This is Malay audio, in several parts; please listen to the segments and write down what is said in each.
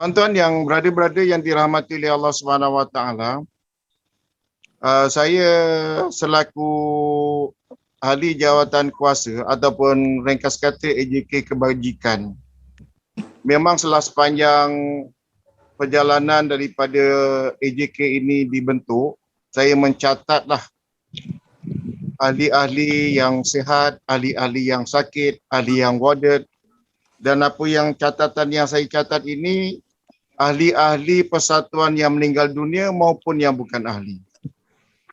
Tuan-tuan yang brother-brother yang dirahmati oleh Allah Subhanahu Wa Taala, saya selaku ahli jawatan kuasa ataupun ringkas kata AJK Kebajikan, memang sepanjang perjalanan daripada AJK ini dibentuk, saya mencatatlah ahli-ahli yang sihat, ahli-ahli yang sakit, ahli yang warded, dan apa yang catatan yang saya catat ini ahli-ahli persatuan yang meninggal dunia maupun yang bukan ahli.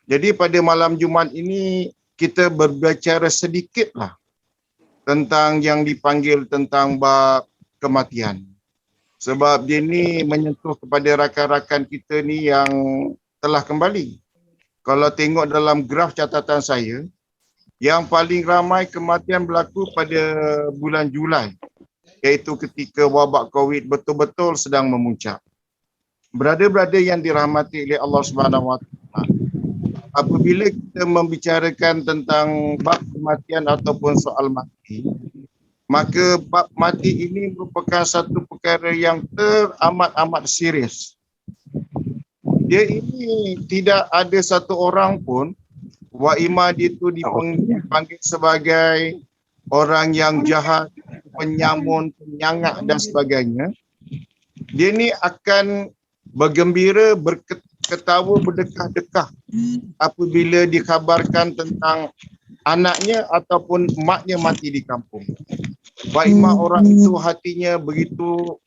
Jadi pada malam Jumaat ini kita berbicara sedikitlah tentang yang dipanggil tentang bab kematian. Sebab dia ni menyentuh kepada rakan-rakan kita ni yang telah kembali. Kalau tengok dalam graf catatan saya, yang paling ramai kematian berlaku pada bulan Julai, iaitu ketika wabak COVID betul-betul sedang memuncak. Brother-brother yang dirahmati oleh Allah Subhanahu Wa Taala, apabila kita membicarakan tentang bab kematian ataupun soal mati, maka bab mati ini merupakan satu perkara yang teramat-amat serius. Dia ini tidak ada satu orang pun wa ima dia itu dipanggil sebagai orang yang jahat, penyamun, penyangak dan sebagainya. Dia ni akan bergembira, berketawa, berdekah-dekah apabila dikhabarkan tentang anaknya ataupun maknya mati di kampung. Baik mak orang itu hatinya begitu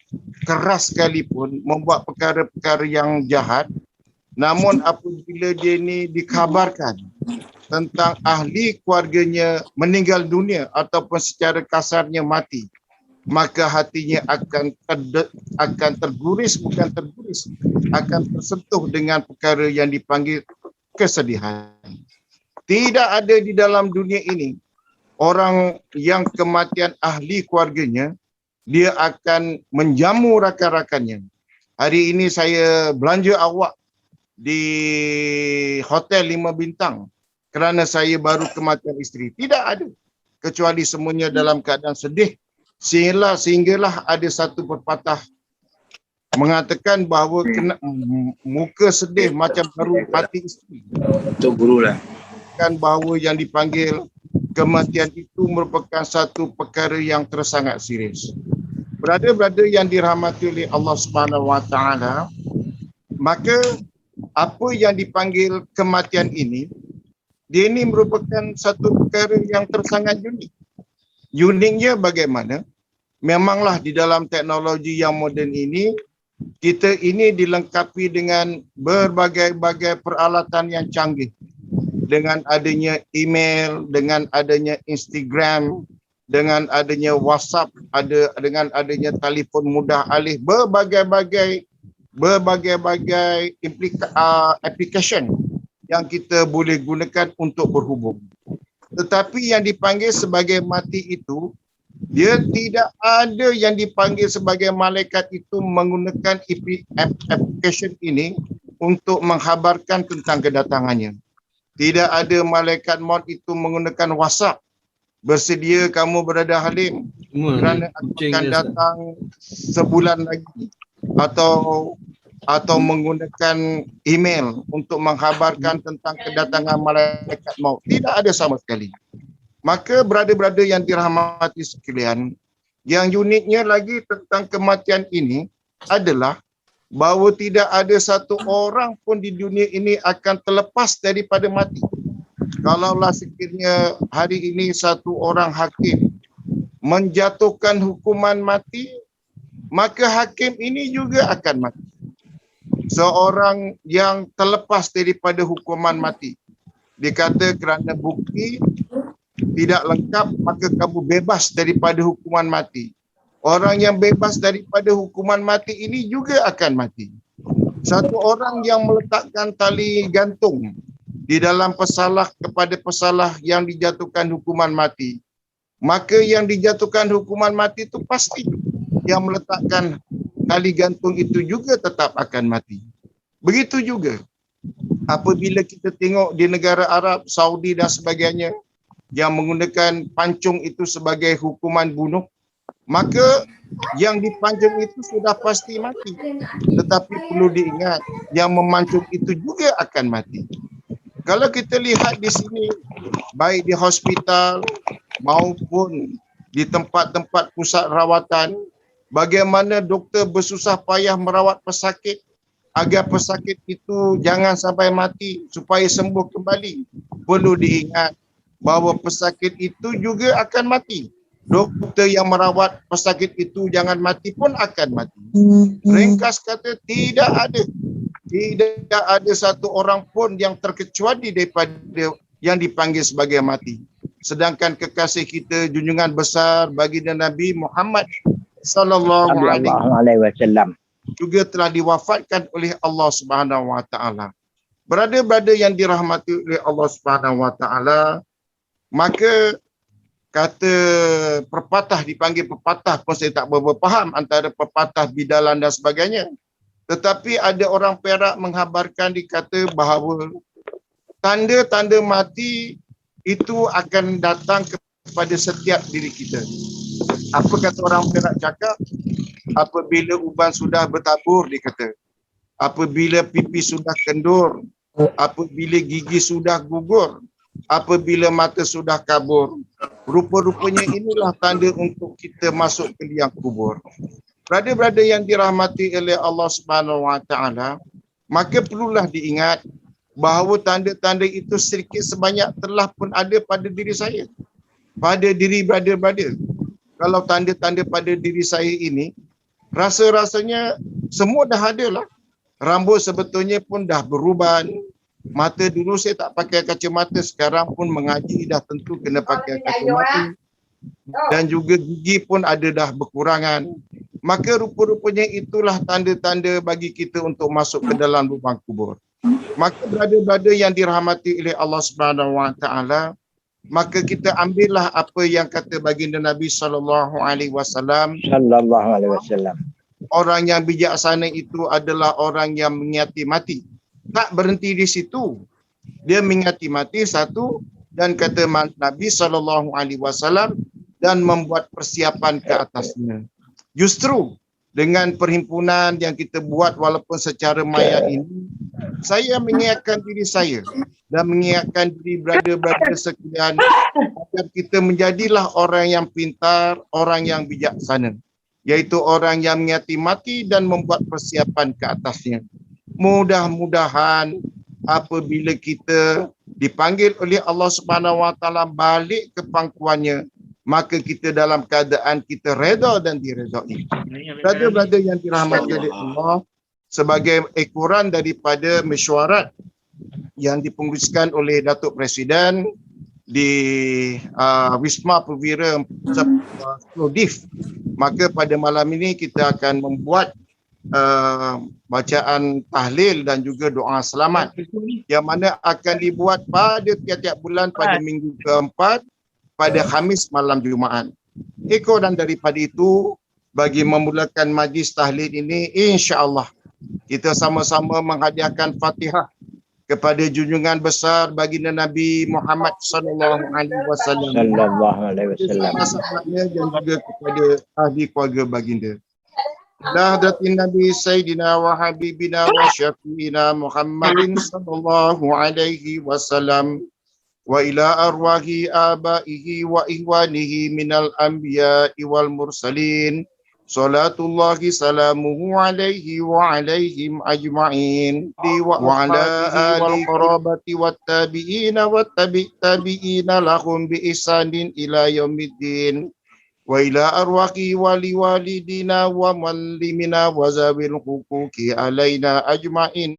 keras sekalipun membuat perkara-perkara yang jahat, namun apabila dia ni dikhabarkan tentang ahli keluarganya meninggal dunia ataupun secara kasarnya mati, maka hatinya akan terguris, bukan terguris, akan tersentuh dengan perkara yang dipanggil kesedihan. Tidak ada di dalam dunia ini orang yang kematian ahli keluarganya, dia akan menjamu rakan-rakannya. Hari ini saya belanja awak di hotel 5 bintang kerana saya baru kematian isteri. Tidak ada. Kecuali semuanya dalam keadaan sedih. Sehinggalah ada satu pepatah mengatakan bahawa kena muka sedih macam baru mati isteri. Untuk guru lah. Kan bahawa yang dipanggil kematian itu merupakan satu perkara yang tersangat serius. Brother-brother yang dirahmati oleh Allah Subhanahu Wa Taala, maka apa yang dipanggil kematian ini, dia ini merupakan satu perkara yang tersangat unik. Uniknya bagaimana? Memanglah di dalam teknologi yang moden ini, kita ini dilengkapi dengan berbagai-bagai peralatan yang canggih. Dengan adanya email, dengan adanya Instagram, dengan adanya WhatsApp, dengan adanya telefon mudah alih, berbagai-bagai application yang kita boleh gunakan untuk berhubung. Tetapi yang dipanggil sebagai mati itu, dia tidak ada yang dipanggil sebagai malaikat itu menggunakan application ini untuk menghabarkan tentang kedatangannya. Tidak ada malaikat maut itu menggunakan WhatsApp. Bersedia kamu berada Halim kerana akan datang sebulan lagi, atau menggunakan email untuk menghabarkan tentang kedatangan malaikat maut. Tidak ada sama sekali. Maka brother-brother yang dirahmati sekalian, yang uniknya lagi tentang kematian ini adalah bahawa tidak ada satu orang pun di dunia ini akan terlepas daripada mati. Kalaulah sekiranya hari ini satu orang hakim menjatuhkan hukuman mati, maka hakim ini juga akan mati. Seorang yang terlepas daripada hukuman mati, dikata kerana bukti tidak lengkap, maka kamu bebas daripada hukuman mati. Orang yang bebas daripada hukuman mati ini juga akan mati. Satu orang yang meletakkan tali gantung di dalam pesalah kepada pesalah yang dijatuhkan hukuman mati, maka yang dijatuhkan hukuman mati itu pasti yang meletakkan tali gantung itu juga tetap akan mati. Begitu juga apabila kita tengok di negara Arab, Saudi dan sebagainya, yang menggunakan pancung itu sebagai hukuman bunuh, maka yang dipancung itu sudah pasti mati. Tetapi perlu diingat, yang memancung itu juga akan mati. Kalau kita lihat di sini, baik di hospital maupun di tempat-tempat pusat rawatan, bagaimana doktor bersusah payah merawat pesakit agar pesakit itu jangan sampai mati supaya sembuh kembali. Perlu diingat bahawa pesakit itu juga akan mati. Doktor yang merawat pesakit itu jangan mati pun akan mati. Ringkas kata, tidak ada satu orang pun yang terkecuali daripada yang dipanggil sebagai mati. Sedangkan kekasih kita, junjungan besar baginda Nabi Muhammad sallallahu alaihi wasallam juga telah diwafatkan oleh Allah Subhanahu wa taala. Brother-brother yang dirahmati oleh Allah Subhanahu wa taala, maka kata pepatah dipanggil pepatah pun saya tak berapa faham antara pepatah, bidalan dan sebagainya. Tetapi ada orang Perak menghabarkan, dikata bahawa tanda-tanda mati itu akan datang kepada setiap diri kita. Apa kata orang Perak cakap? Apabila uban sudah bertabur, dia kata. Apabila pipi sudah kendur, apabila gigi sudah gugur, apabila mata sudah kabur, rupa-rupanya inilah tanda untuk kita masuk ke liang kubur. Brother-brother yang dirahmati oleh Allah Subhanahu wa taala, maka perlulah diingat bahawa tanda-tanda itu sedikit sebanyak telah pun ada pada diri saya, pada diri brother-brother. Kalau tanda-tanda pada diri saya ini, rasa-rasanya semua dah ada lah. Rambut sebetulnya pun dah beruban. Mata dulu saya tak pakai kacamata, sekarang pun mengaji dah tentu kena pakai kacamata. Dan juga gigi pun ada dah berkurangan. Maka rupa-rupanya itulah tanda-tanda bagi kita untuk masuk ke dalam lubang kubur. Maka brother-brother yang dirahmati oleh Allah Subhanahu wa taala, maka kita ambillah apa yang kata baginda Nabi sallallahu alaihi wasallam. Orang yang bijaksana itu adalah orang yang mengingati mati. Tak berhenti di situ. Dia mengingati mati satu, dan kata Nabi sallallahu alaihi wasallam, dan membuat persiapan ke atasnya. Justru dengan perhimpunan yang kita buat walaupun secara maya ini, saya mengingatkan diri saya dan mengingatkan diri brother-brother sekalian agar kita menjadilah orang yang pintar, orang yang bijaksana, iaitu orang yang mengingati mati dan membuat persiapan ke atasnya. Mudah-mudahan apabila kita dipanggil oleh Allah Subhanahu wa taala balik ke pangkuannya, maka kita dalam keadaan kita redha dan diredai. Brother-brother yang dirahmati oleh Allah, sebagai ekoran daripada mesyuarat yang dipenguruskan oleh Datuk Presiden di Wisma Perwira Div, maka pada malam ini kita akan membuat bacaan tahlil dan juga doa selamat yang mana akan dibuat pada tiap-tiap bulan pada minggu keempat pada Khamis malam Jumaat. Ekoran daripada itu, bagi memulakan majlis tahlil ini, insya-Allah kita sama-sama menghadiahkan Fatihah kepada junjungan besar baginda Nabi Muhammad sallallahu alaihi wasallam dan juga kepada ahli keluarga baginda. Lahdatin Nabi Sayyidina wa Habibina wa Syafi'ina Muhammadin sallallahu alaihi wasallam wa ila arwahi abaihi wa ihwanihi minal anbiya'i wal mursalin. Salatullahi salamuhu alaihi wa alaihim ajma'in wa ala alihi qarabati wat tabi'ina wat tabi'ina lahum bi ihsanin ila yaumiddin. Wa ila arwaqi wali walidina wa muallimina wa zawil huquqi alaina ajma'in.